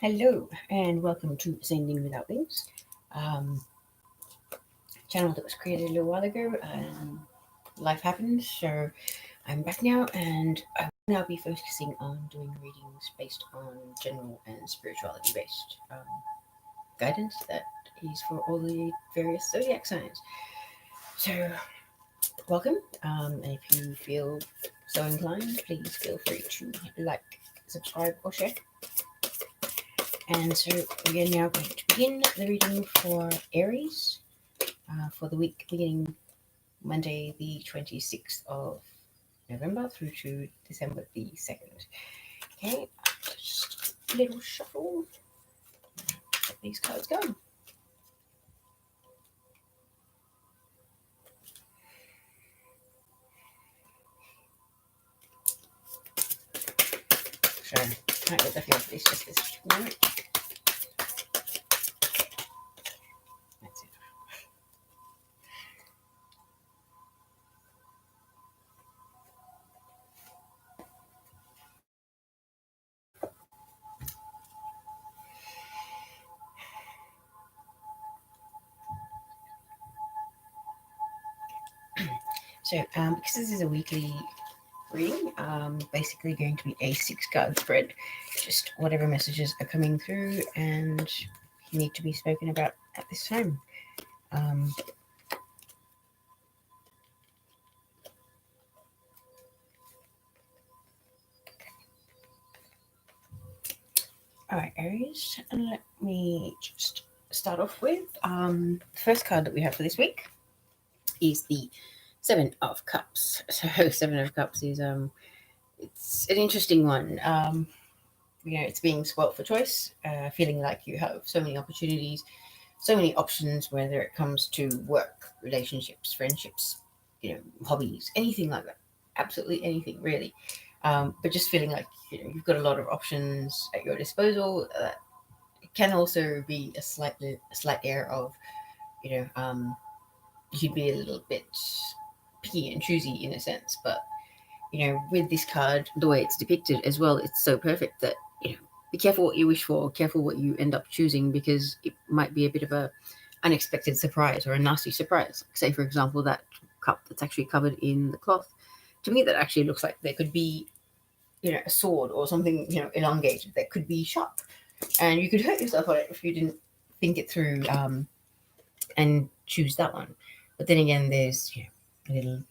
Hello and welcome to Sending Without Wings, um, channel that was created a little while ago. Life happened, so I'm back now, and I will now be focusing on doing readings based on general and spirituality based guidance that is for all the various zodiac signs. So, welcome, and if you feel so inclined, please feel free to like, subscribe, or share. And so we are now going to begin the reading for Aries for the week beginning Monday, the 26th of November through to December the 2nd. Okay, just a little shuffle. Let these cards go. So, can't get the feel for this just this moment. That's it. So, because this is a weekly reading, basically going to be a 6-card spread, just whatever messages are coming through and need to be spoken about at this time. Um, all right, Aries, and let me just start off with the first card that we have for this week is the Seven of Cups. So Seven of Cups is it's an interesting one. It's being spoilt for choice, feeling like you have so many opportunities, so many options, whether it comes to work, relationships, friendships, hobbies, anything like that. Absolutely anything, really. But just feeling like you've got a lot of options at your disposal. It can also be a slight air of, you know, um, you could be a little bit picky and choosy in a sense. But with this card, the way it's depicted as well, it's so perfect that be careful what you wish for, careful what you end up choosing, because it might be a bit of a unexpected surprise or a nasty surprise. Say, for example, that cup that's actually covered in the cloth. To me, that actually looks like there could be, a sword or something, elongated that could be sharp, and you could hurt yourself on it if you didn't think it through and choose that one. But then again, there's a little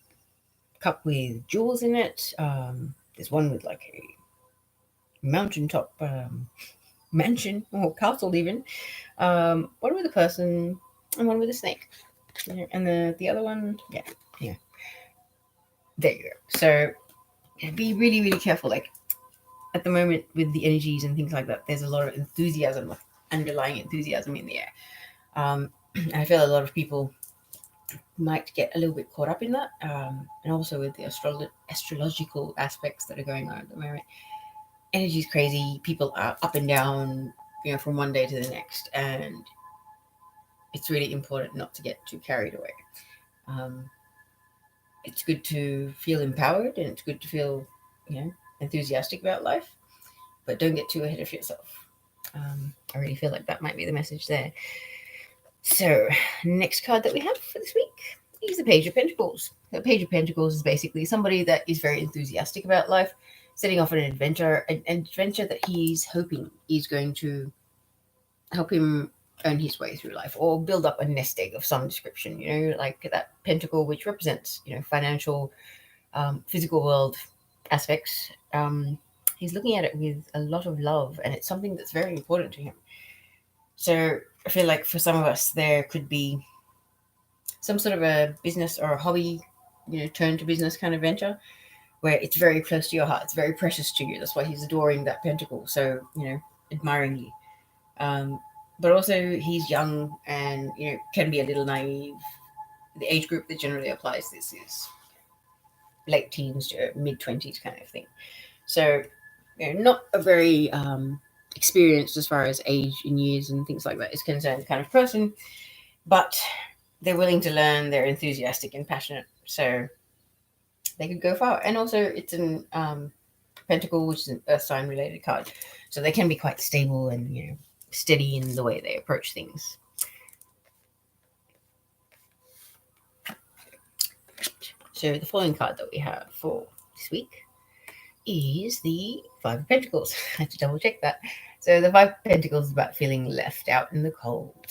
cup with jewels in it. There's one with like a mountaintop mansion or castle even. One with a person and one with a snake. And the other one, yeah. There you go. So be really, really careful. Like at the moment with the energies and things like that, there's a lot of enthusiasm, like underlying enthusiasm in the air. I feel a lot of people might get a little bit caught up in that, and also with the astrological aspects that are going on at the moment. Energy is crazy. People are up and down, from one day to the next, and it's really important not to get too carried away. Um, it's good to feel empowered, and it's good to feel, enthusiastic about life, but don't get too ahead of yourself. I really feel like that might be the message there. So, next card that we have for this week is the Page of Pentacles. The Page of Pentacles is basically somebody that is very enthusiastic about life, setting off on an adventure that he's hoping is going to help him earn his way through life or build up a nest egg of some description, like that pentacle, which represents, financial, physical world aspects. He's looking at it with a lot of love, and it's something that's very important to him. So I feel like for some of us, there could be some sort of a business or a hobby, turn to business kind of venture where it's very close to your heart. It's very precious to you. That's why he's adoring that pentacle. So, admiringly. But also he's young and, can be a little naive. The age group that generally applies this is late teens to mid-20s kind of thing. So, not a very experienced as far as age in years and things like that is concerned kind of person, but they're willing to learn, they're enthusiastic and passionate, so they could go far. And also it's an Pentacle, which is an Earth sign related card. So they can be quite stable and steady in the way they approach things. So the following card that we have for this week is the Five of Pentacles. I had to double check that. So the Five of Pentacles is about feeling left out in the cold.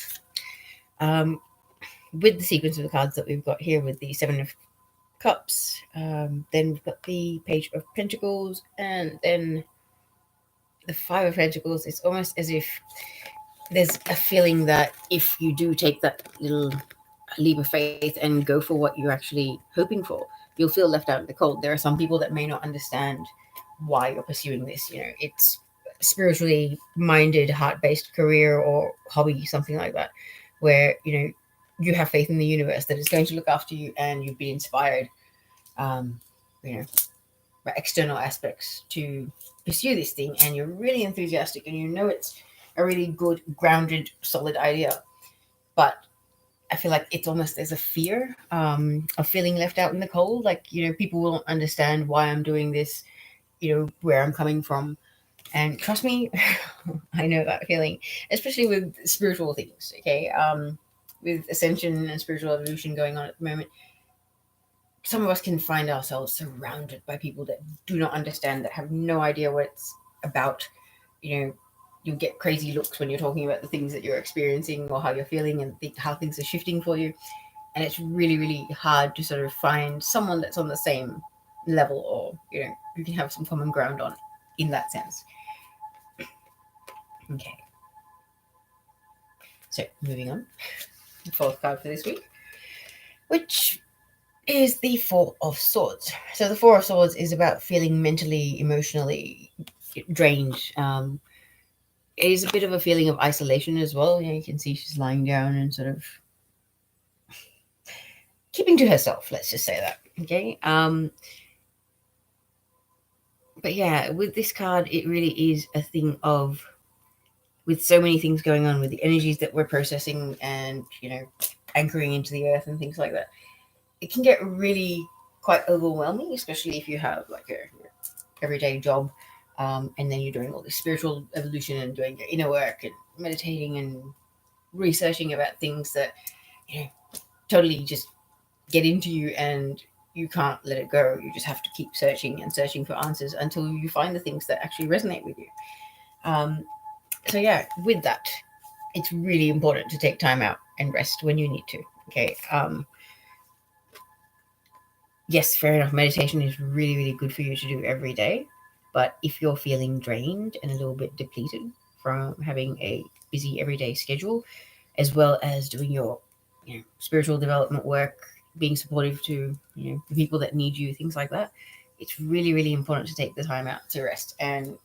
With the sequence of the cards that we've got here with the Seven of Cups, then we've got the Page of Pentacles, and then the Five of Pentacles. It's almost as if there's a feeling that if you do take that little leap of faith and go for what you're actually hoping for, you'll feel left out in the cold. There are some people that may not understand why you're pursuing this. It's spiritually minded, heart-based career or hobby, something like that, where you have faith in the universe that it's going to look after you, and you've been inspired by external aspects to pursue this thing, and you're really enthusiastic, and it's a really good, grounded, solid idea. But I feel like it's almost there's a fear of feeling left out in the cold. Like, people won't understand why I'm doing this, where I'm coming from. And trust me, I know that feeling, especially with spiritual things, okay? With ascension and spiritual evolution going on at the moment, some of us can find ourselves surrounded by people that do not understand, that have no idea what it's about. You'll get crazy looks when you're talking about the things that you're experiencing or how you're feeling and how things are shifting for you. And it's really, really hard to sort of find someone that's on the same level, or, you can have some common ground on in that sense. Okay. So moving on, the fourth card for this week, which is the Four of Swords. So the Four of Swords is about feeling mentally, emotionally drained. It is a bit of a feeling of isolation as well. You can see she's lying down and sort of keeping to herself. Let's just say that. Okay. But yeah, with this card, it really is a thing of, with so many things going on, with the energies that we're processing and, anchoring into the earth and things like that, it can get really quite overwhelming, especially if you have like a everyday job, and then you're doing all this spiritual evolution and doing your inner work and meditating and researching about things that totally just get into you, and you can't let it go. You just have to keep searching and searching for answers until you find the things that actually resonate with you. So yeah, with that, it's really important to take time out and rest when you need to. Okay. Yes, fair enough. Meditation is really, really good for you to do every day. But if you're feeling drained and a little bit depleted from having a busy everyday schedule, as well as doing your spiritual development work, being supportive to the people that need you, things like that, it's really, really important to take the time out to rest and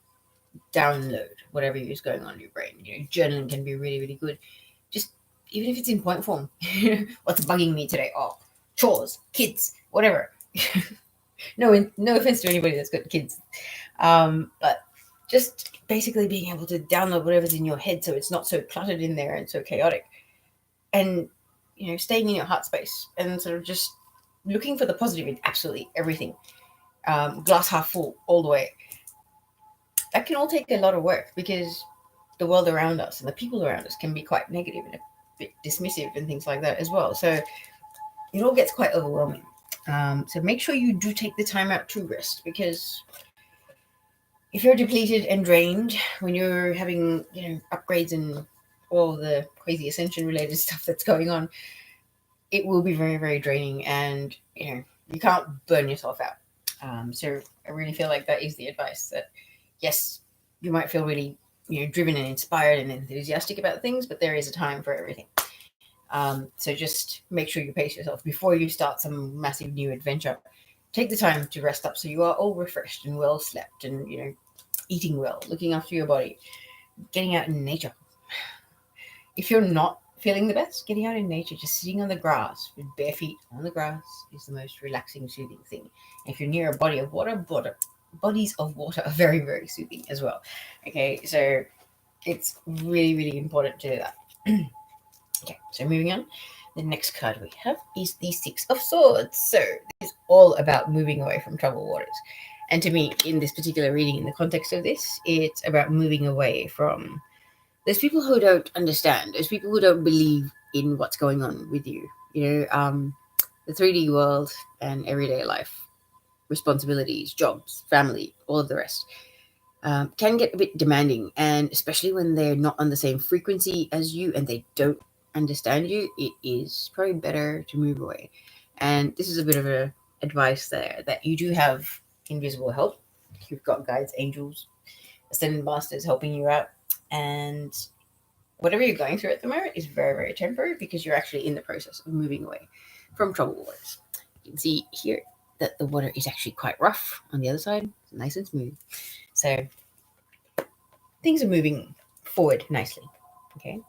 download whatever is going on in your brain. Journaling can be really, really good. Just even if it's in point form. What's bugging me today? Oh, chores, kids, whatever. No offense to anybody that's got kids, but just basically being able to download whatever's in your head, so it's not so cluttered in there and so chaotic, and staying in your heart space and sort of just looking for the positive in absolutely everything. Glass half full all the way. That can all take a lot of work, because the world around us and the people around us can be quite negative and a bit dismissive and things like that as well. So it all gets quite overwhelming. So make sure you do take the time out to rest, because if you're depleted and drained when you're having, upgrades and all the crazy ascension related stuff that's going on, it will be very, very draining, and, you can't burn yourself out. So I really feel like that is the advice, that yes, you might feel really, driven and inspired and enthusiastic about things, but there is a time for everything. So just make sure you pace yourself before you start some massive new adventure. Take the time to rest up so you are all refreshed and well slept, and eating well, looking after your body, getting out in nature. If you're not feeling the best, getting out in nature, just sitting on the grass with bare feet on the grass is the most relaxing, soothing thing. If you're near a body of water, bodies of water are very, very soothing as well. Okay, so it's really, really important to do that. Okay, so moving on. The next card we have is the Six of Swords. So it's all about moving away from troubled waters. And to me, in this particular reading, in the context of this, it's about moving away from those people who don't understand, those people who don't believe in what's going on with you. The 3D world and everyday life, responsibilities, jobs, family, all of the rest, can get a bit demanding. And especially when they're not on the same frequency as you and they don't understand you, it is probably better to move away. And this is a bit of a advice there, that you do have invisible help. You've got guides, angels, ascended masters helping you out. And whatever you're going through at the moment is very, very temporary, because you're actually in the process of moving away from troubled waters. You can see here that the water is actually quite rough on the other side, nice and smooth. So things are moving forward nicely. Okay.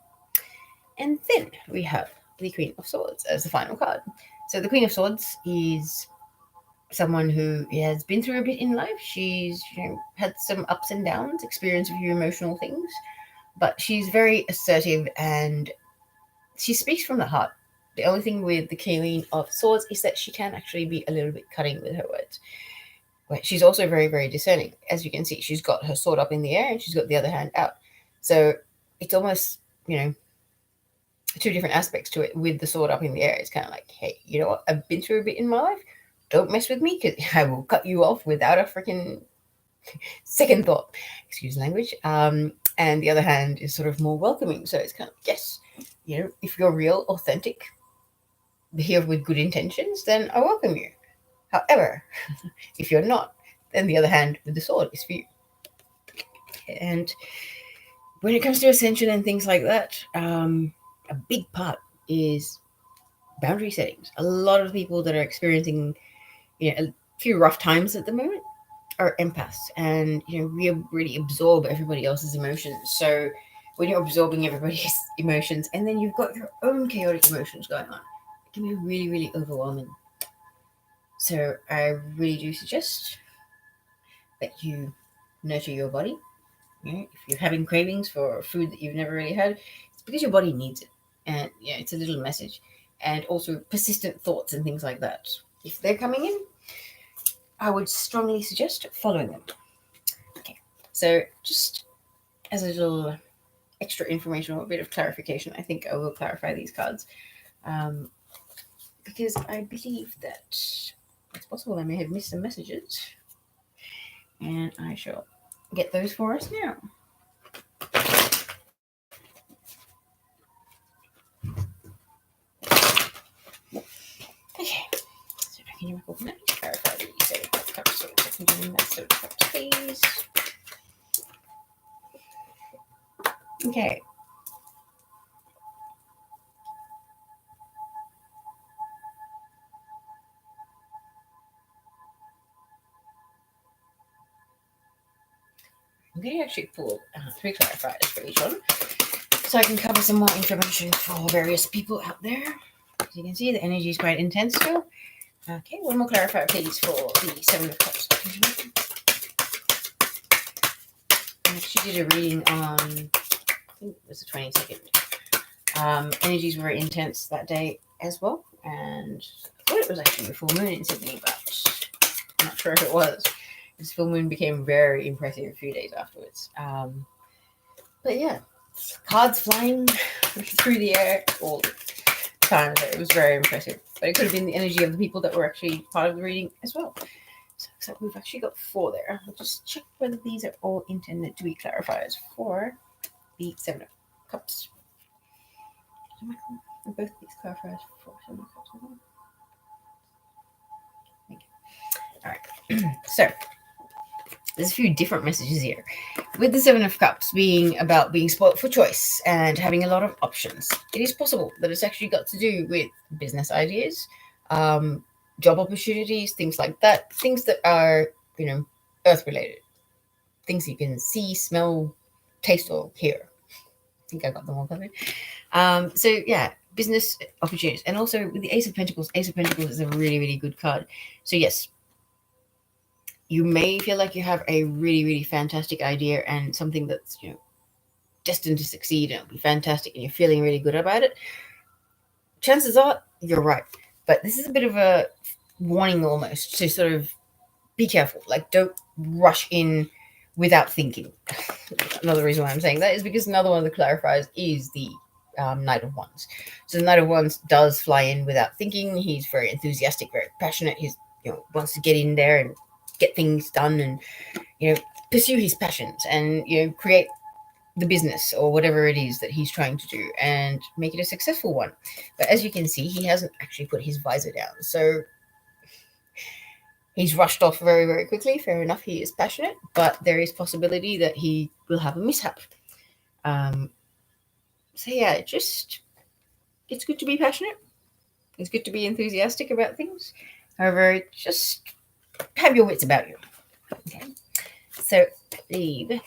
And then we have the Queen of Swords as the final card. So the Queen of Swords is someone who has been through a bit in life. She's had some ups and downs, experience a few emotional things, but she's very assertive and she speaks from the heart. The only thing with the Queen of Swords is that she can actually be a little bit cutting with her words. But she's also very, very discerning. As you can see, she's got her sword up in the air and she's got the other hand out. So it's almost, two different aspects to it. With the sword up in the air, it's kind of like, hey, you know what? I've been through a bit in my life. Don't mess with me, because I will cut you off without a freaking second thought. Excuse the language. And the other hand is sort of more welcoming. So it's kind of, yes, if you're real, authentic, here with good intentions, then I welcome you. However, if you're not, then the other hand with the sword is for you. And when it comes to ascension and things like that, a big part is boundary settings. A lot of people that are experiencing a few rough times at the moment are empaths, and we really absorb everybody else's emotions. So when you're absorbing everybody's emotions and then you've got your own chaotic emotions going on, it can be really, really overwhelming. So I really do suggest that you nurture your body. If you're having cravings for food that you've never really had, it's because your body needs it. And it's a little message. And also persistent thoughts and things like that. If they're coming in, I would strongly suggest following them. Okay, so just as a little extra information or a bit of clarification, I think I will clarify these cards. Because I believe that it's possible I may have missed some messages. And I shall get those for us now. Okay, so can you open that? Clarify the Seven of Cups, so I can do that Seven of Cups, please. Okay. I'm going to actually pull 3 clarifiers for each one, so I can cover some more information for various people out there. As you can see, the energy is quite intense still. Okay, one more clarifier, please, for the Seven of Cups. I actually did a reading on, I think it was the 22nd. Energies were intense that day as well, and I thought it was actually the full moon in Sydney, but I'm not sure if it was. This full moon became very impressive a few days afterwards. But yeah, cards flying through the air all the time. So it was very impressive. But it could have been the energy of the people that were actually part of the reading as well. So we've actually got 4 there. I'll just check whether these are all intended to be clarifiers for the Seven of Cups. Are both these clarifiers for Seven of Cups? Thank you. All right. So there's a few different messages here. With the Seven of Cups being about being spoilt for choice and having a lot of options, it is possible that it's actually got to do with business ideas, job opportunities, things like that, things that are, earth related, things you can see, smell, taste, or hear. I think I got them all covered. So yeah, business opportunities. And also with the Ace of Pentacles is a really, really good card. So yes, you may feel like you have a really, really fantastic idea and something that's, destined to succeed and it'll be fantastic and you're feeling really good about it. Chances are you're right. But this is a bit of a warning almost to sort of be careful. Like, don't rush in without thinking. Another reason why I'm saying that is because another one of the clarifiers is the Knight of Wands. So the Knight of Wands does fly in without thinking. He's very enthusiastic, very passionate. He's, wants to get in there and get things done and, pursue his passions and, create the business or whatever it is that he's trying to do and make it a successful one. But as you can see, he hasn't actually put his visor down. So he's rushed off very, very quickly. Fair enough, he is passionate, but there is possibility that he will have a mishap. So yeah, it's good to be passionate. It's good to be enthusiastic about things. However, just have your wits about you. Okay. So leave.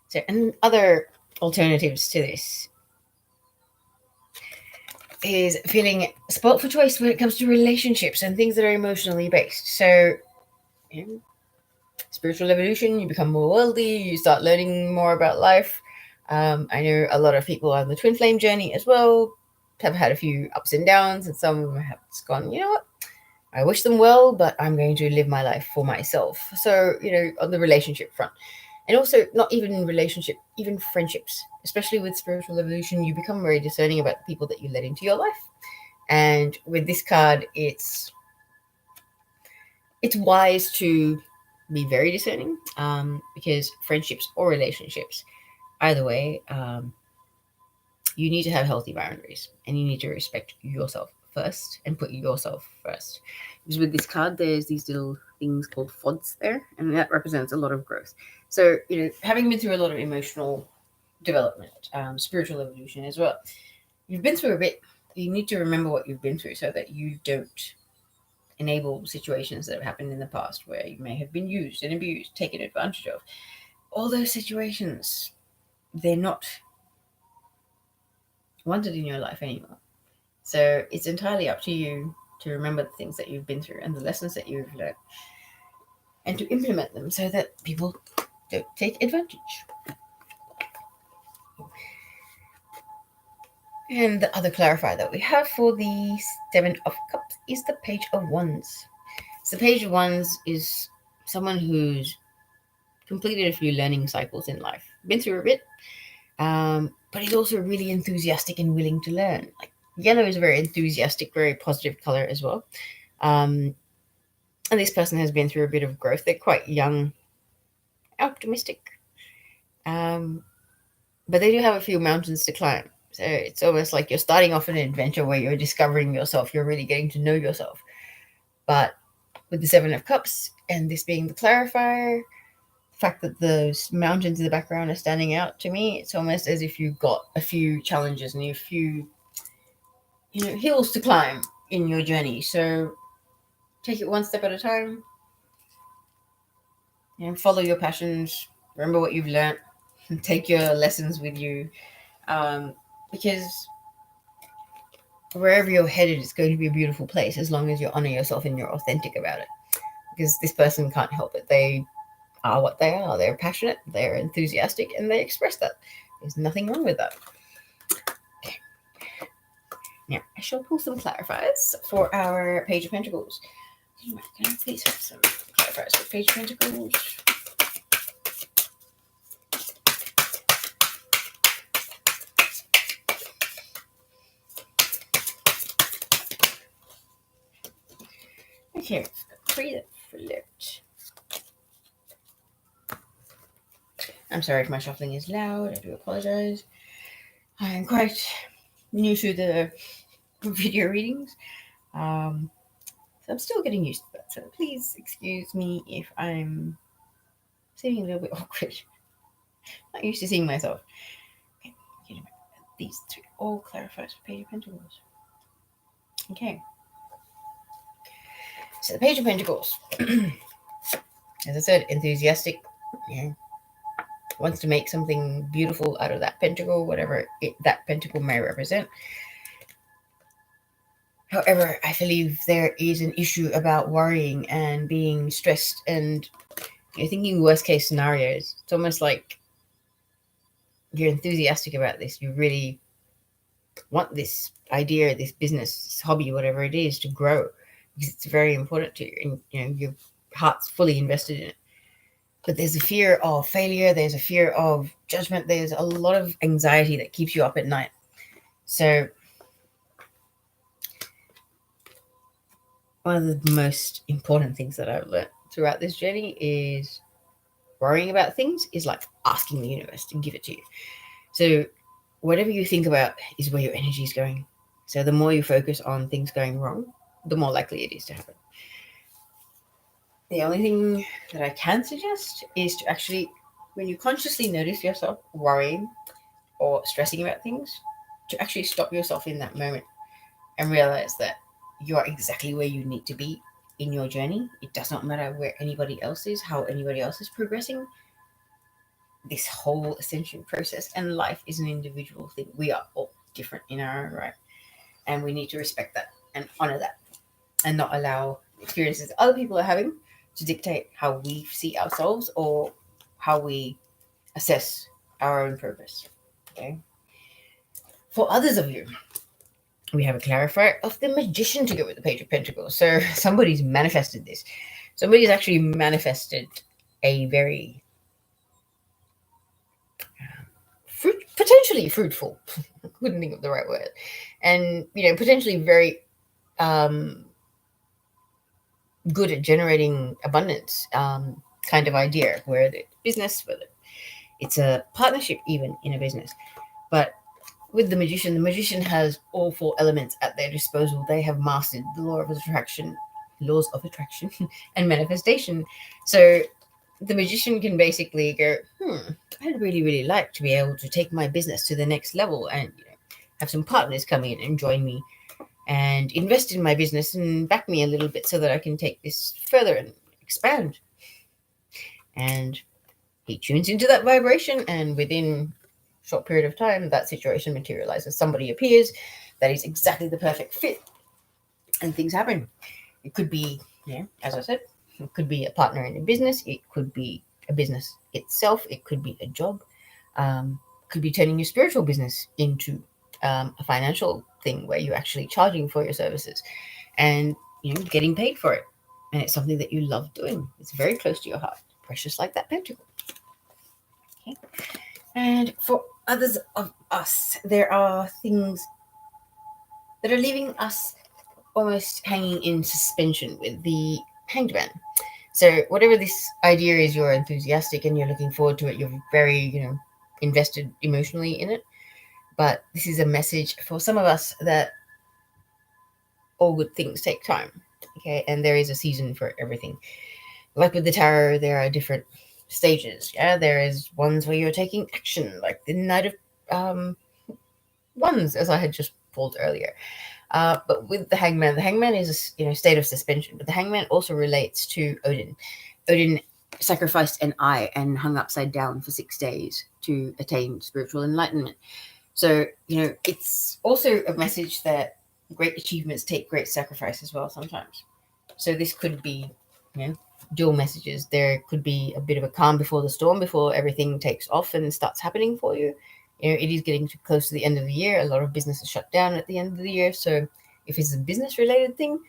So, and other alternatives to this is feeling spoilt for choice when it comes to relationships and things that are emotionally based. So, spiritual evolution, you become more worldly, you start learning more about life. I know a lot of people on the twin flame journey as well have had a few ups and downs, and some of them have gone, you know what? I wish them well, but I'm going to live my life for myself. So, on the relationship front. And also, not even in relationship, even friendships, especially with spiritual evolution, you become very discerning about the people that you let into your life. And with this card, it's wise to be very discerning, because friendships or relationships, either way, you need to have healthy boundaries and you need to respect yourself first and put yourself first. Because with this card, there's these little things called FODs there, and that represents a lot of growth. So, having been through a lot of emotional development, spiritual evolution as well, you've been through a bit. You need to remember what you've been through so that you don't enable situations that have happened in the past where you may have been used and abused, taken advantage of. All those situations, they're not wanted in your life anymore. So it's entirely up to you to remember the things that you've been through and the lessons that you've learned and to implement them so that people don't take advantage. And the other clarifier that we have for the Seven of Cups is the Page of Wands. So the Page of Wands is someone who's completed a few learning cycles in life, been through a bit, but he's also really enthusiastic and willing to learn. Like, yellow is a very enthusiastic, very positive color as well. And this person has been through a bit of growth. They're quite young, optimistic, but they do have a few mountains to climb. So it's almost like you're starting off an adventure where you're discovering yourself. You're really getting to know yourself. But with the Seven of Cups and this being the clarifier, the fact that those mountains in the background are standing out, to me, it's almost as if you've got a few challenges and a few, hills to climb in your journey. So take it one step at a time. Follow your passions. Remember what you've learned. Take your lessons with you. Because wherever you're headed, it's going to be a beautiful place as long as you honor yourself and you're authentic about it. Because this person can't help it. They are what they are. They're passionate, they're enthusiastic, and they express that. There's nothing wrong with that. Okay. Now, I shall pull some clarifiers for our Page of Pentacles. Can I please have some clarifiers for Page of Pentacles? Okay, three that flipped. I'm sorry if my shuffling is loud. I do apologize. I am quite new to the video readings. So I'm still getting used to that. So please excuse me if I'm seeming a little bit awkward. Not used to seeing myself. Okay, these three all clarifies for Page of Pentacles. Okay. So the Page of Pentacles, as I said, enthusiastic, wants to make something beautiful out of that pentacle, whatever that pentacle may represent. However, I believe there is an issue about worrying and being stressed and thinking worst case scenarios. It's almost like you're enthusiastic about this. You really want this idea, this business, this hobby, whatever it is, to grow. because it's very important to you, and your heart's fully invested in it. But there's a fear of failure, there's a fear of judgment, there's a lot of anxiety that keeps you up at night. So one of the most important things that I've learned throughout this journey is worrying about things is like asking the universe to give it to you. So whatever you think about is where your energy is going. So the more you focus on things going wrong, the more likely it is to happen. The only thing that I can suggest is to actually, when you consciously notice yourself worrying or stressing about things, to actually stop yourself in that moment and realize that you are exactly where you need to be in your journey. It does not matter where anybody else is, how anybody else is progressing. This whole ascension process and life is an individual thing. We are all different in our own right, and we need to respect that and honor that, and not allow experiences other people are having to dictate how we see ourselves or how we assess our own progress. Okay. For others of you, we have a clarifier of the Magician to go with the Page of Pentacles. So somebody's manifested this. Somebody's actually manifested a very potentially fruitful, couldn't think of the right word, and potentially very good at generating abundance kind of idea, where it's business, whether it's a partnership, even in a business. But with the magician has all 4 elements at their disposal. They have mastered the laws of attraction and manifestation. So the magician can basically go, I'd really, really like to be able to take my business to the next level and have some partners come in and join me and invest in my business and back me a little bit so that I can take this further and expand. And he tunes into that vibration, and within a short period of time, that situation materializes. Somebody appears that is exactly the perfect fit, and things happen. It could be, as I said, it could be a partner in a business. It could be a business itself. It could be a job. Could be turning your spiritual business into a financial thing where you're actually charging for your services and getting paid for it. And it's something that you love doing. It's very close to your heart, precious like that pentacle. Okay. And for others of us, there are things that are leaving us almost hanging in suspension with the Hanged Man. So whatever this idea is, you're enthusiastic and you're looking forward to it. You're very, invested emotionally in it. But this is a message for some of us that all good things take time. Okay, and there is a season for everything. Like with the tarot, there are different stages. Yeah, there is ones where you're taking action, like the Knight of Wands, as I had just pulled earlier. But with the Hangman is a state of suspension. But the Hangman also relates to Odin. Odin sacrificed an eye and hung upside down for 6 days to attain spiritual enlightenment. So it's also a message that great achievements take great sacrifice as well sometimes. So this could be dual messages. There could be a bit of a calm before the storm, before everything takes off and starts happening for you. It is getting too close to the end of the year. A lot of businesses shut down at the end of the year. So if it's a business related thing,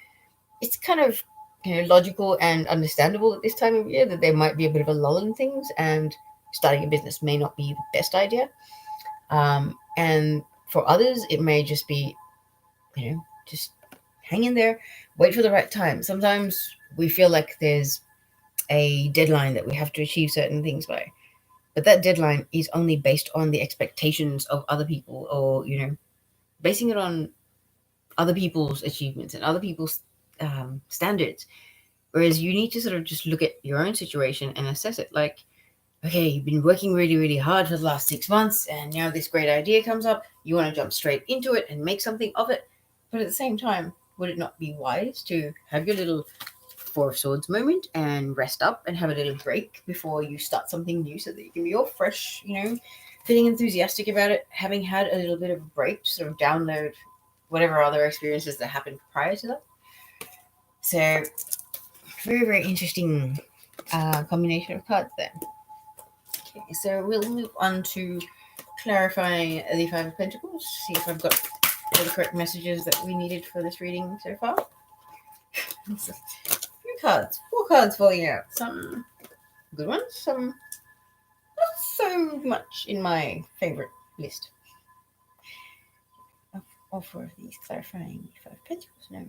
it's kind of logical and understandable at this time of year that there might be a bit of a lull in things, and starting a business may not be the best idea. And for others, it may just be, just hang in there, wait for the right time. Sometimes we feel like there's a deadline that we have to achieve certain things by. But that deadline is only based on the expectations of other people, or, basing it on other people's achievements and other people's standards. Whereas you need to sort of just look at your own situation and assess it. Like, okay, you've been working really, really hard for the last 6 months, and now this great idea comes up. You want to jump straight into it and make something of it. But at the same time, would it not be wise to have your little Four of Swords moment and rest up and have a little break before you start something new, so that you can be all fresh, feeling enthusiastic about it, having had a little bit of a break to sort of download whatever other experiences that happened prior to that. So very, very interesting combination of cards there. Okay, so we'll move on to clarifying the Five of Pentacles, see if I've got all the correct messages that we needed for this reading so far. few cards, 4 cards falling out. Some good ones, some not so much in my favorite list. Of all 4 of these clarifying 5 pentacles. No.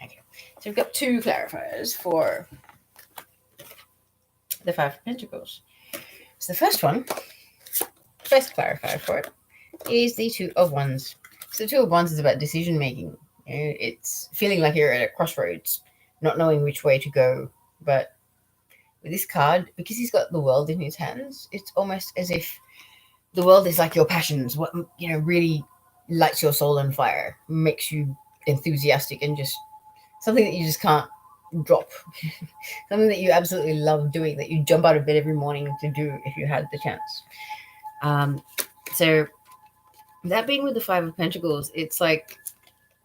Okay. So we've got 2 clarifiers for the 5 of Pentacles. So the first clarifier for it is the 2 of Wands. So the 2 of Wands is about decision making. It's feeling like you're at a crossroads, not knowing which way to go. But with this card, because he's got the world in his hands, it's almost as if the world is like your passions. What really lights your soul on fire, makes you enthusiastic, and just something that you just can't drop. Something that you absolutely love doing, that you jump out of bed every morning to do if you had the chance. So that being with the 5 of Pentacles, it's like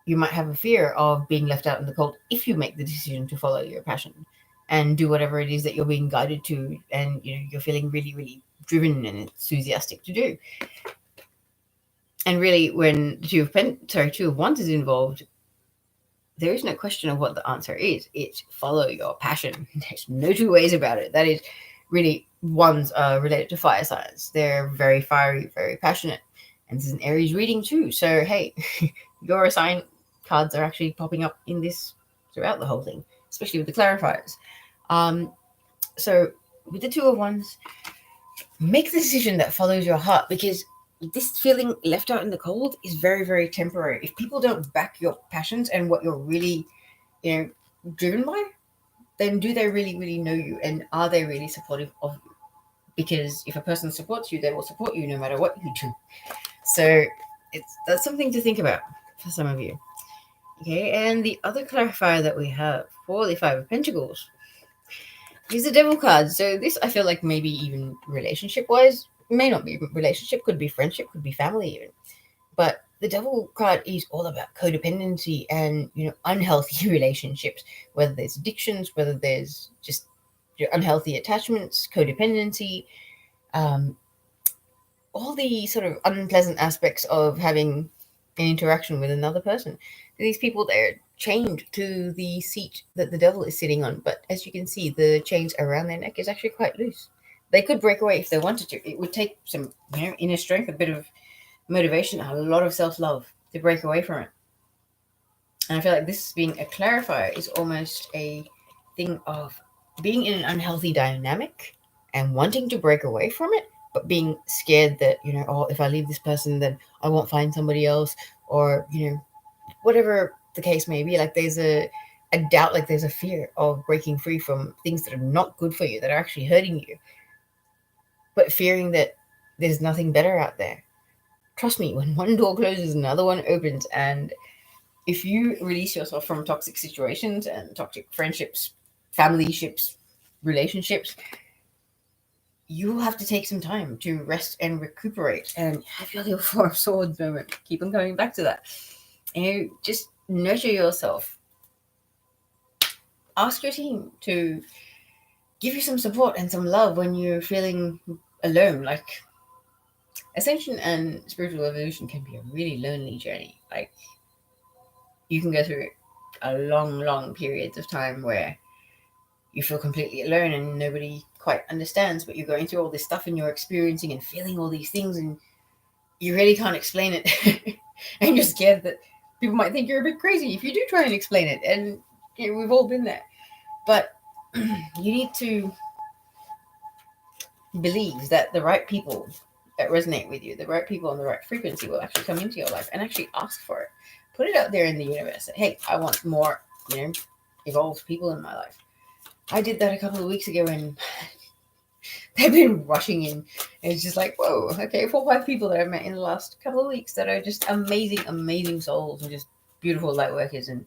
you might have a fear of being left out in the cold if you make the decision to follow your passion and do whatever it is that you're being guided to, and you're feeling really, really driven and enthusiastic to do. And really, when the 2 of Wands is involved, there is no question of what the answer is. It's follow your passion. There's no 2 ways about it. That is really, Wands are related to fire signs. They're very fiery, very passionate. And this is an Aries reading too. So, hey, your sign cards are actually popping up in this throughout the whole thing, especially with the clarifiers. So with the 2 of Wands, make the decision that follows your heart, because this feeling left out in the cold is very, very temporary. If people don't back your passions and what you're really, driven by, then do they really, really know you, and are they really supportive of you? Because if a person supports you, they will support you no matter what you do. So that's something to think about for some of you. Okay, and the other clarifier that we have for the 5 of Pentacles is the Devil card. So this, I feel like, maybe even relationship-wise, may not be relationship, could be friendship, could be family even. But the Devil card is all about codependency and unhealthy relationships, whether there's addictions, whether there's just unhealthy attachments, codependency, all the sort of unpleasant aspects of having an interaction with another person. These people, they're chained to the seat that the Devil is sitting on, but as you can see, the chains around their neck is actually quite loose. They could break away if they wanted to. It would take some inner strength, a bit of motivation, a lot of self-love to break away from it. And I feel like this being a clarifier is almost a thing of being in an unhealthy dynamic and wanting to break away from it, but being scared that, if I leave this person, then I won't find somebody else, or, whatever the case may be. Like there's a doubt, like there's a fear of breaking free from things that are not good for you, that are actually hurting you, but fearing that there's nothing better out there. Trust me, when one door closes, another one opens. And if you release yourself from toxic situations and toxic friendships, family ships, relationships, you will have to take some time to rest and recuperate. And have your little 4 of Swords moment. Keep on coming back to that. And just nurture yourself. Ask your team to give you some support and some love when you're feeling alone. Like, Ascension and spiritual evolution can be a really lonely journey. Like, you can go through a long, long periods of time where you feel completely alone and nobody quite understands, but you're going through all this stuff and you're experiencing and feeling all these things and you really can't explain it. And you're scared that people might think you're a bit crazy if you do try and explain it. And we've all been there. But you need to believe that the right people that resonate with you, the right people on the right frequency, will actually come into your life and actually ask for it. Put it out there in the universe. Hey, I want more, evolved people in my life. I did that a couple of weeks ago, and they've been rushing in. And it's just like, whoa, okay, 4 or 5 people that I've met in the last couple of weeks that are just amazing, amazing souls and just beautiful light workers and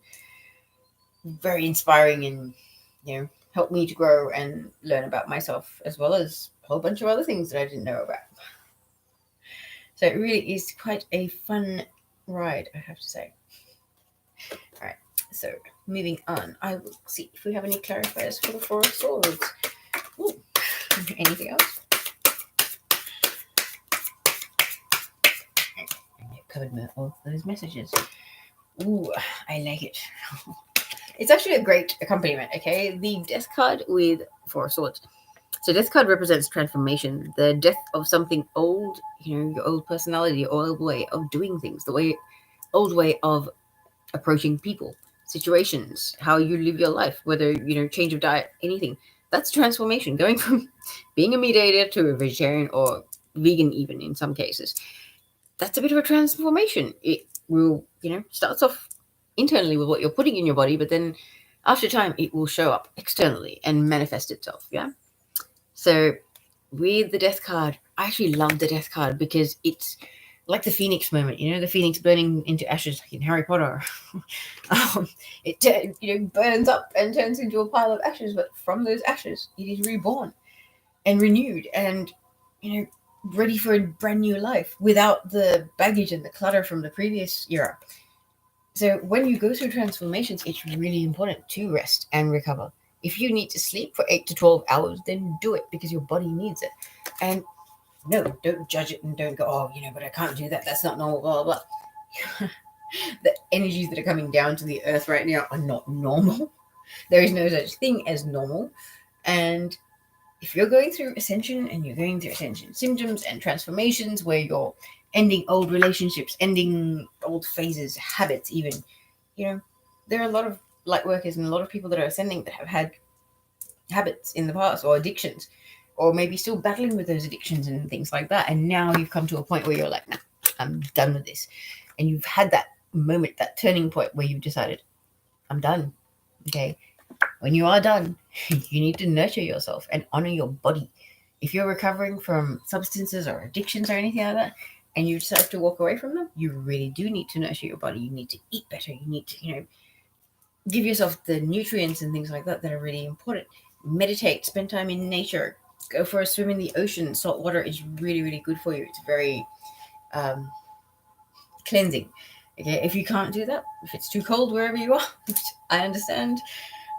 very inspiring, and help me to grow and learn about myself, as well as a whole bunch of other things that I didn't know about. So it really is quite a fun ride, I have to say. All right, so moving on, I will see if we have any clarifiers for the 4 of Swords. Ooh. Anything else? Covered all those messages. Ooh, I like it. It's actually a great accompaniment, okay? The death card with 4 swords. So death card represents transformation, the death of something old, your old personality, your old way of doing things, old way of approaching people, situations, how you live your life, whether, change of diet, anything. That's transformation, going from being a meat eater to a vegetarian or vegan even in some cases. That's a bit of a transformation. It will, starts off internally with what you're putting in your body, but then after time, it will show up externally and manifest itself, yeah? So with the death card, I actually love the death card because it's like the phoenix moment, the phoenix burning into ashes like in Harry Potter. It burns up and turns into a pile of ashes, but from those ashes, it is reborn and renewed and, ready for a brand new life without the baggage and the clutter from the previous era. So when you go through transformations, it's really important to rest and recover. If you need to sleep for 8 to 12 hours, then do it because your body needs it. And no, don't judge it and don't go, but I can't do that. That's not normal, blah, blah, blah. The energies that are coming down to the earth right now are not normal. There is no such thing as normal. And if you're going through ascension and you're going through ascension symptoms and transformations where you're ending old relationships, ending old phases, habits even, there are a lot of light workers and a lot of people that are ascending that have had habits in the past or addictions, or maybe still battling with those addictions and things like that. And now you've come to a point where you're like, nah, I'm done with this. And you've had that moment, that turning point where you've decided, I'm done. Okay. When you are done, you need to nurture yourself and honor your body. If you're recovering from substances or addictions or anything like that, and you decide to walk away from them, you really do need to nurture your body. You need to eat better. You need to, give yourself the nutrients and things like that that are really important. Meditate, spend time in nature, go for a swim in the ocean. Salt water is really, really good for you. It's very cleansing. Okay, if you can't do that, if it's too cold wherever you are, which I understand,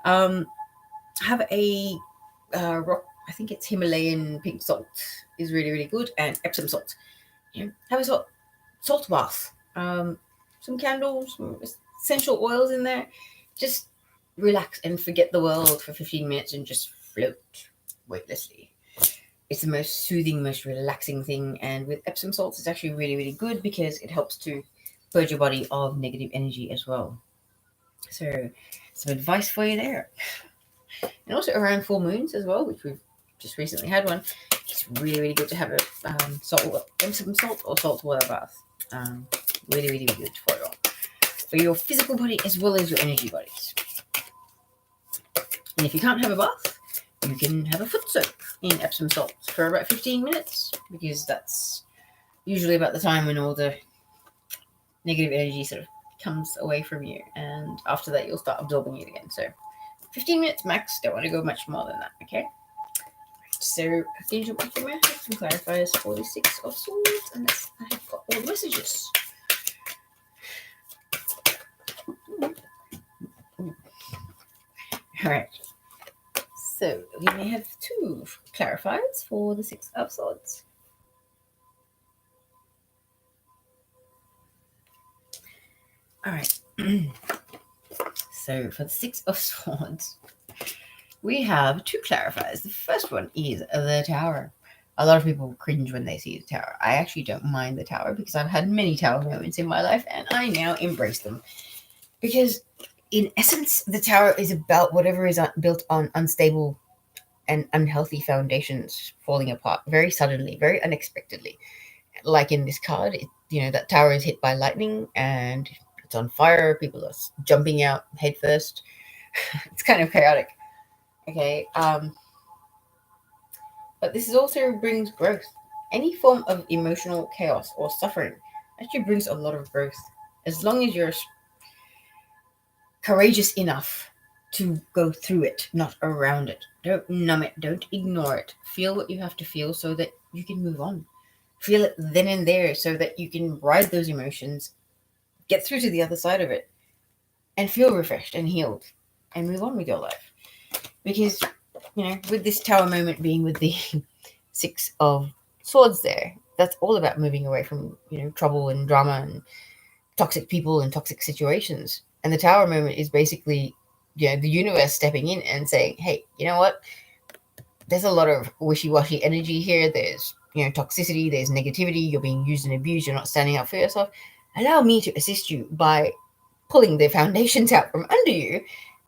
have a rock. I think it's Himalayan pink salt is really, really good, and Epsom salt. Have a salt bath. Some candles, some essential oils in there. Just relax and forget the world for 15 minutes and just float weightlessly. It's the most soothing, most relaxing thing. And with Epsom salts, it's actually really, really good because it helps to purge your body of negative energy as well. So some advice for you there. And also around full moons as well, which we've just recently had one. It's really, really good to have a Epsom salt or salt water bath. Really, really good for your physical body as well as your energy bodies. And if you can't have a bath, you can have a foot soak in Epsom salts for about 15 minutes because that's usually about the time when all the negative energy sort of comes away from you. And after that, you'll start absorbing it again. So 15 minutes max. Don't want to go much more than that, okay? So, Angel Michael, may I have some clarifiers for the 6 of Swords? And I have got all the messages. Alright. So, we may have 2 clarifiers for the 6 of Swords. Alright. So, for the 6 of Swords, we have 2 clarifiers. The first one is the Tower. A lot of people cringe when they see the Tower. I actually don't mind the Tower because I've had many Tower moments in my life and I now embrace them. Because in essence, the Tower is about whatever is built on unstable and unhealthy foundations falling apart very suddenly, very unexpectedly. Like in this card, that tower is hit by lightning and it's on fire. People are jumping out head first. It's kind of chaotic. Okay. But this also brings growth. Any form of emotional chaos or suffering actually brings a lot of growth. As long as you're courageous enough to go through it, not around it. Don't numb it. Don't ignore it. Feel what you have to feel so that you can move on. Feel it then and there so that you can ride those emotions, get through to the other side of it, and feel refreshed and healed and move on with your life. Because with this Tower moment being with the Six of Swords there, that's all about moving away from, trouble and drama and toxic people and toxic situations. And the Tower moment is basically, the universe stepping in and saying, hey, you know what? There's a lot of wishy-washy energy here. There's, toxicity, there's negativity, you're being used and abused, you're not standing up for yourself. Allow me to assist you by pulling the foundations out from under you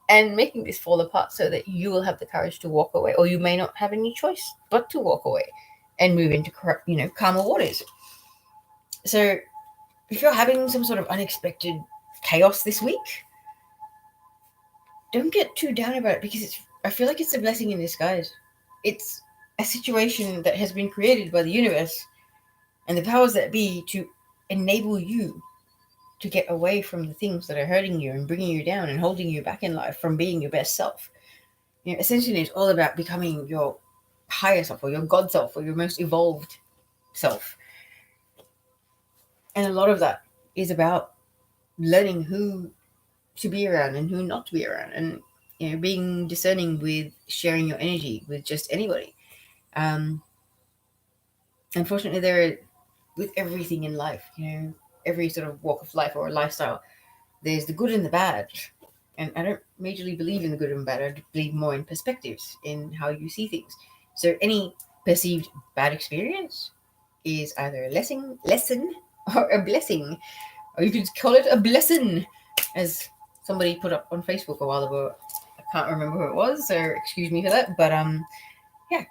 and making this fall apart so that you will have the courage to walk away, or you may not have any choice but to walk away and move into, calmer waters. So if you're having some sort of unexpected chaos this week, don't get too down about it, because I feel like it's a blessing in disguise. It's a situation that has been created by the universe and the powers that be to enable you to get away from the things that are hurting you and bringing you down and holding you back in life from being your best self. Essentially, it's all about becoming your higher self, or your God self, or your most evolved self. And a lot of that is about learning who to be around and who not to be around, and being discerning with sharing your energy with just anybody. Unfortunately, there are, with everything in life, every sort of walk of life or a lifestyle, there's the good and the bad. And I don't majorly believe in the good and bad. I believe more in perspectives, in how you see things. So any perceived bad experience is either a lesson or a blessing. Or you could call it a blessing, as somebody put up on Facebook a while ago. I can't remember who it was, so excuse me for that. But yeah,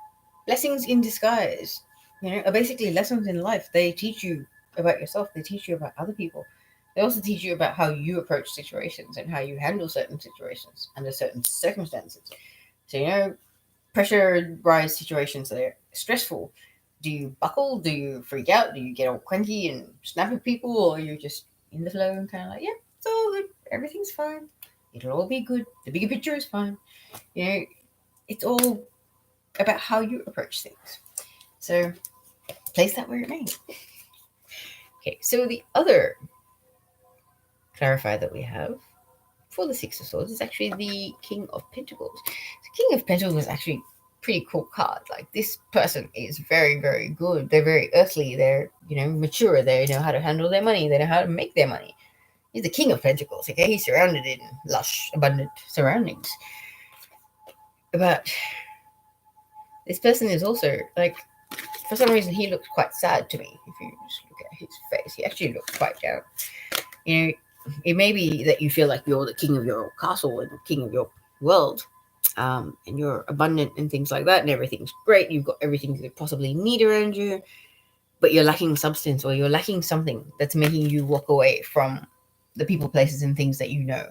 blessings in disguise, are basically lessons in life. They teach you about yourself. They teach you about other people. They also teach you about how you approach situations and how you handle certain situations under certain circumstances. So, pressurized situations that are stressful. Do you buckle? Do you freak out? Do you get all cranky and snap at people? Or are you just in the flow and kind of like, yeah, it's all good. Everything's fine. It'll all be good. The bigger picture is fine. It's all about how you approach things. So place that where it may. Okay, so the other clarifier that we have for the Six of Swords is actually the King of Pentacles. The King of Pentacles is actually pretty cool card. Like, this person is very, very good. They're very earthly. They're, mature. They know how to handle their money. They know how to make their money. He's the King of Pentacles, okay? He's surrounded in lush, abundant surroundings. But this person is also, like, for some reason, he looks quite sad to me. If you just look at his face, he actually looks quite down. It may be that you feel like you're the king of your castle and king of your world, and you're abundant and things like that, and everything's great. You've got everything you could possibly need around you, but you're lacking substance, or you're lacking something that's making you walk away from the people, places, and things that you know,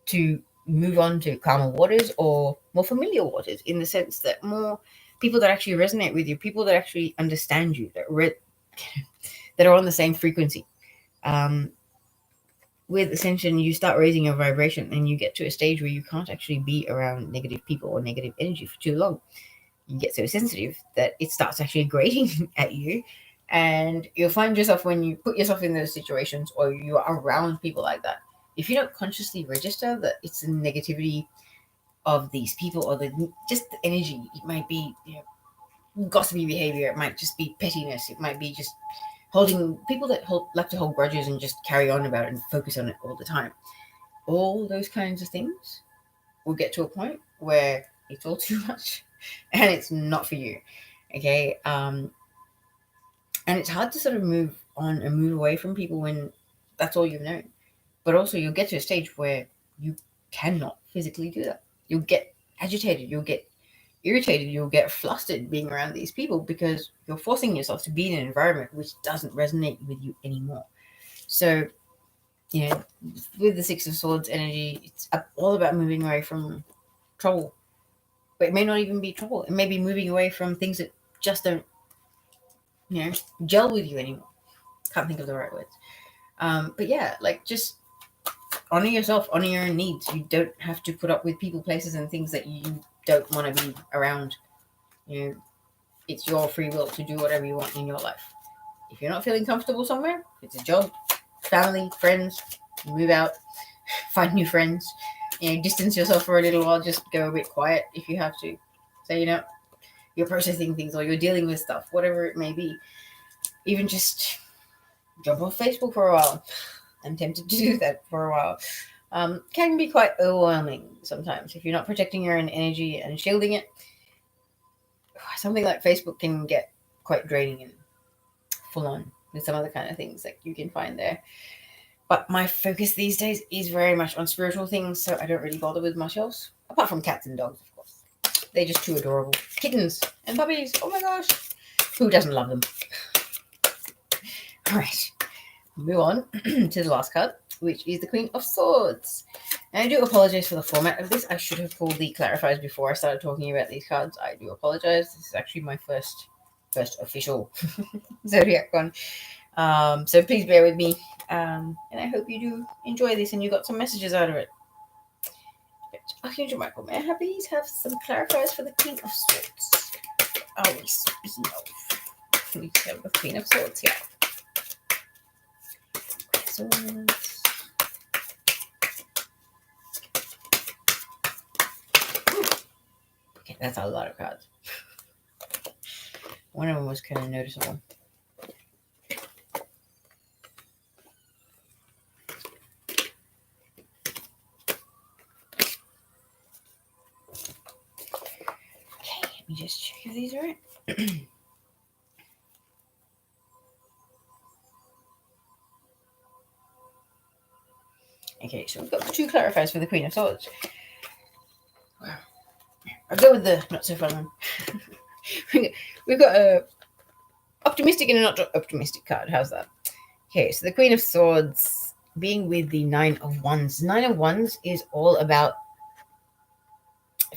to move on to calmer waters or more familiar waters, in the sense that more people that actually resonate with you, people that actually understand you, that are on the same frequency. With Ascension, you start raising your vibration, and you get to a stage where you can't actually be around negative people or negative energy for too long. You get so sensitive that it starts actually grating at you, and you'll find yourself, when you put yourself in those situations or you are around people like that, if you don't consciously register that it's the negativity of these people, or just the energy, it might be gossipy behavior, it might just be pettiness, it might be just holding people that like to hold grudges and just carry on about it and focus on it all the time. All those kinds of things will get to a point where it's all too much and it's not for you. Okay. And it's hard to sort of move on and move away from people when that's all you've known. But also, you'll get to a stage where you cannot physically do that. You'll get agitated, you'll get irritated, you'll get flustered being around these people, because you're forcing yourself to be in an environment which doesn't resonate with you anymore. So, with the Six of Swords energy, it's all about moving away from trouble. But it may not even be trouble. It may be moving away from things that just don't, gel with you anymore. Can't think of the right words. But yeah, like, just honor yourself, honor your own needs. You don't have to put up with people, places, and things that you don't want to be around. It's your free will to do whatever you want in your life. If you're not feeling comfortable somewhere, it's a job, family, friends, move out, find new friends, distance yourself for a little while, just go a bit quiet if you have to. So, you're processing things or you're dealing with stuff, whatever it may be. Even just jump off Facebook for a while. I'm tempted to do that for a while. Can be quite overwhelming sometimes if you're not protecting your own energy and shielding it. Something like Facebook can get quite draining and full on with some other kind of things that you can find there. But my focus these days is very much on spiritual things, so I don't really bother with much else. Apart from cats and dogs, of course. They're just too adorable. Kittens and puppies, oh my gosh. Who doesn't love them? All right, move on to the last card, which is the Queen of Swords. And I do apologize for the format of this. I should have pulled the clarifiers before I started talking about these cards. I do apologize. This is actually my first official zodiac one. So please bear with me. And I hope you do enjoy this and you got some messages out of it. Archangel Michael, may I please have some clarifiers for the Queen of Swords? Are we speaking of? We have the Queen of Swords here. Swords. Okay, that's a lot of cards. One of them was kind of noticeable. Okay, let me just check if these are right. Okay, so we've got 2 clarifiers for the Queen of Swords. I'll go with the not so fun one. We've got a optimistic and a not optimistic card. How's that? Okay, so the Queen of Swords being with the 9 of Wands. 9 of Wands is all about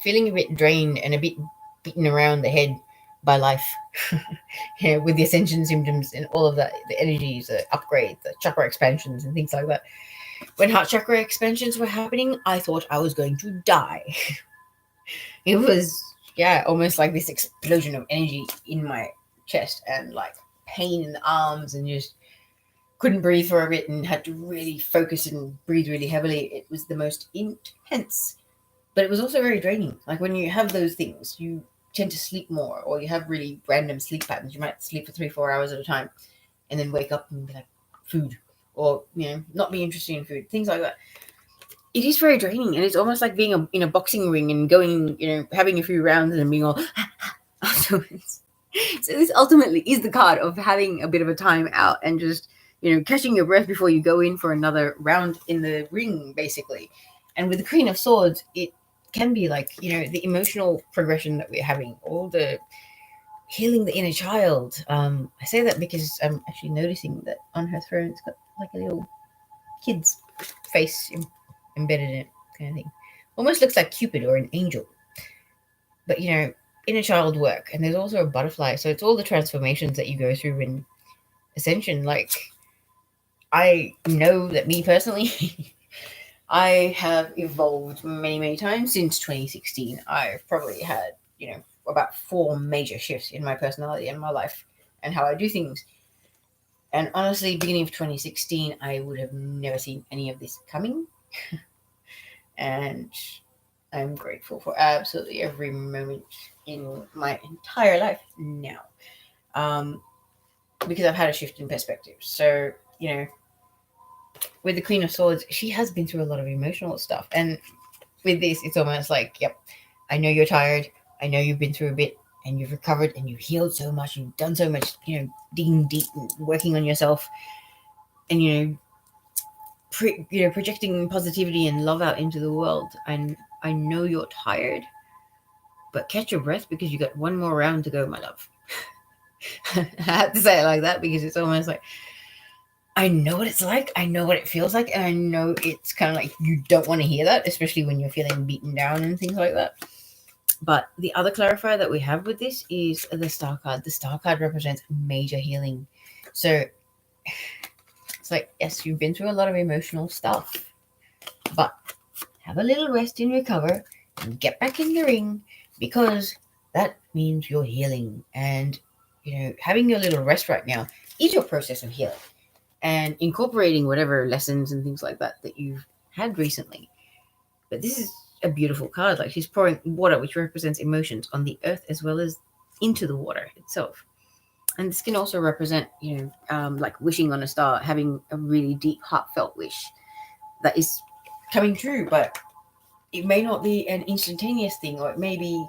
feeling a bit drained and a bit beaten around the head by life. With the ascension symptoms and all of that, the energies, the upgrades, the chakra expansions and things like that. When heart chakra expansions were happening, I thought I was going to die. It was, almost like this explosion of energy in my chest and like pain in the arms and just couldn't breathe for a bit and had to really focus and breathe really heavily. It was the most intense, but it was also very draining. Like when you have those things, you tend to sleep more or you have really random sleep patterns. You might sleep for 3-4 hours at a time and then wake up and be like, food. Or, not be interested in food, things like that. It is very draining, and it's almost like being in a boxing ring and going, having a few rounds and being all afterwards. So this ultimately is the card of having a bit of a time out and just, catching your breath before you go in for another round in the ring, basically. And with the Queen of Swords, it can be like, the emotional progression that we're having, all the healing the inner child. I say that because I'm actually noticing that on her throne it's got like a little kid's face embedded in it, kind of thing. Almost looks like Cupid or an angel. But inner child work, and there's also a butterfly. So it's all the transformations that you go through in ascension. Like, I know that me personally, I have evolved many, many times since 2016. I've probably had, about 4 major shifts in my personality and my life and how I do things. And honestly, beginning of 2016, I would have never seen any of this coming. And I'm grateful for absolutely every moment in my entire life now. Because I've had a shift in perspective. So, with the Queen of Swords, she has been through a lot of emotional stuff. And with this, it's almost like, yep, I know you're tired. I know you've been through a bit and you've recovered and you've healed so much. You've done so much, digging deep and working on yourself and, projecting positivity and love out into the world. And I know you're tired, but catch your breath because you got 1 more round to go, my love. I have to say it like that because it's almost like, I know what it's like. I know what it feels like. And I know it's kind of like you don't want to hear that, especially when you're feeling beaten down and things like that. But the other clarifier that we have with this is the Star card. The Star card represents major healing. So it's like, yes, you've been through a lot of emotional stuff, but have a little rest and recover and get back in the ring because that means you're healing. And, having your little rest right now is your process of healing and incorporating whatever lessons and things like that you've had recently. But this is a beautiful card. Like she's pouring water, which represents emotions, on the earth as well as into the water itself. And this can also represent, like wishing on a star, having a really deep, heartfelt wish that is coming true, but it may not be an instantaneous thing, or it may be,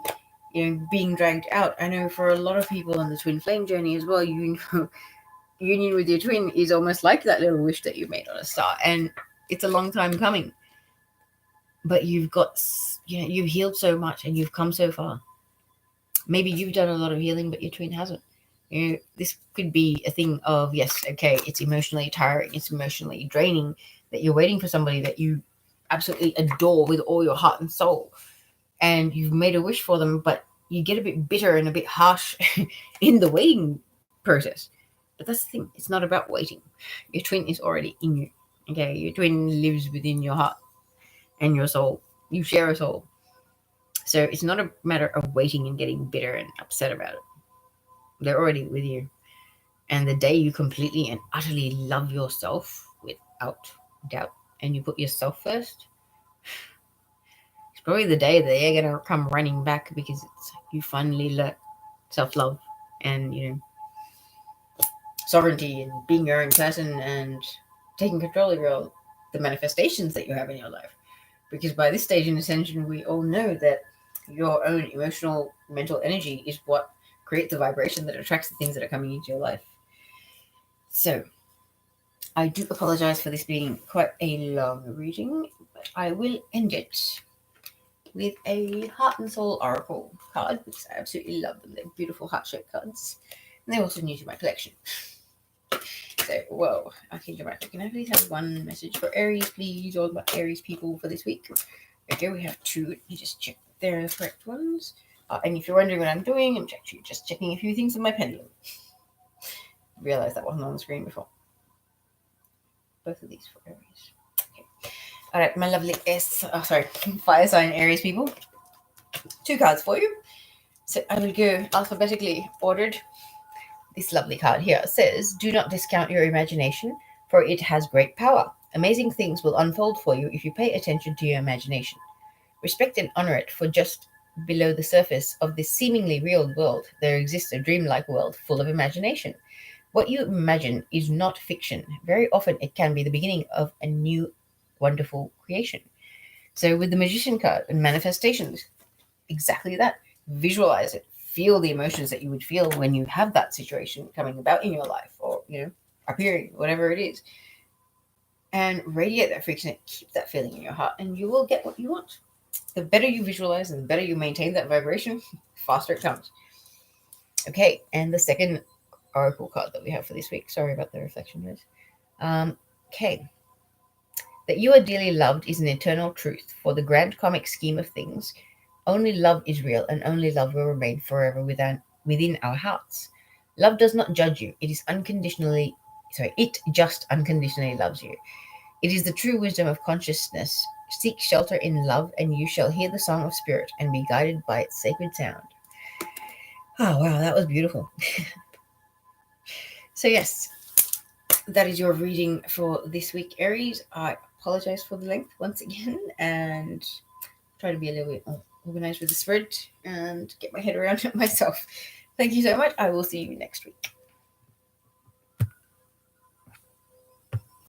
being dragged out. I know for a lot of people on the twin flame journey as well, union with your twin is almost like that little wish that you made on a star, and it's a long time coming. But you've healed so much and you've come so far. Maybe you've done a lot of healing, but your twin hasn't. This could be a thing of, yes, okay, it's emotionally tiring, it's emotionally draining, that you're waiting for somebody that you absolutely adore with all your heart and soul, and you've made a wish for them, but you get a bit bitter and a bit harsh in the waiting process. But that's the thing, it's not about waiting. Your twin is already in you. Okay, your twin lives within your heart and your soul. You share a soul. So it's not a matter of waiting and getting bitter and upset about it. They're already with you. And the day you completely and utterly love yourself without doubt, and you put yourself first, it's probably the day that they're going to come running back, because you finally learn self-love and, sovereignty and being your own person and taking control of the manifestations that you have in your life. Because by this stage in ascension, we all know that your own emotional, mental energy is what creates the vibration that attracts the things that are coming into your life. So, I do apologize for this being quite a long reading, but I will end it with a Heart and Soul Oracle card, because I absolutely love them. They're beautiful heart-shaped cards. And they're also new to my collection. So, whoa, okay, dramatic. Can I please have one message for Aries, please? All my Aries people for this week. Okay, we have two. You just check they're the correct ones. And if you're wondering what I'm doing, I'm actually just checking a few things with my pendulum. Realized that wasn't on the screen before. Both of these for Aries. Okay. All right, my lovely fire sign Aries people. Two cards for you. So I will go alphabetically ordered. This lovely card here says, do not discount your imagination, for it has great power. Amazing things will unfold for you if you pay attention to your imagination. Respect and honor it, for just below the surface of this seemingly real world, there exists a dreamlike world full of imagination. What you imagine is not fiction. Very often it can be the beginning of a new, wonderful creation. So with the Magician card and manifestations, exactly that. Visualize it. Feel the emotions that you would feel when you have that situation coming about in your life, or, appearing, whatever it is. And radiate that frequency, keep that feeling in your heart, and you will get what you want. The better you visualize and the better you maintain that vibration, faster it comes. Okay, and the second oracle card that we have for this week. Sorry about the reflection, guys. Okay. That you are dearly loved is an eternal truth. For the grand comic scheme of things, only love is real, and only love will remain forever within our hearts. Love does not judge you. It just unconditionally loves you. It is the true wisdom of consciousness. Seek shelter in love, and you shall hear the song of spirit and be guided by its sacred sound. Oh, wow, that was beautiful. So, yes, that is your reading for this week, Aries. I apologize for the length once again, and try to be a little bit organized with the spread and get my head around it myself. Thank you so much. I will see you next week.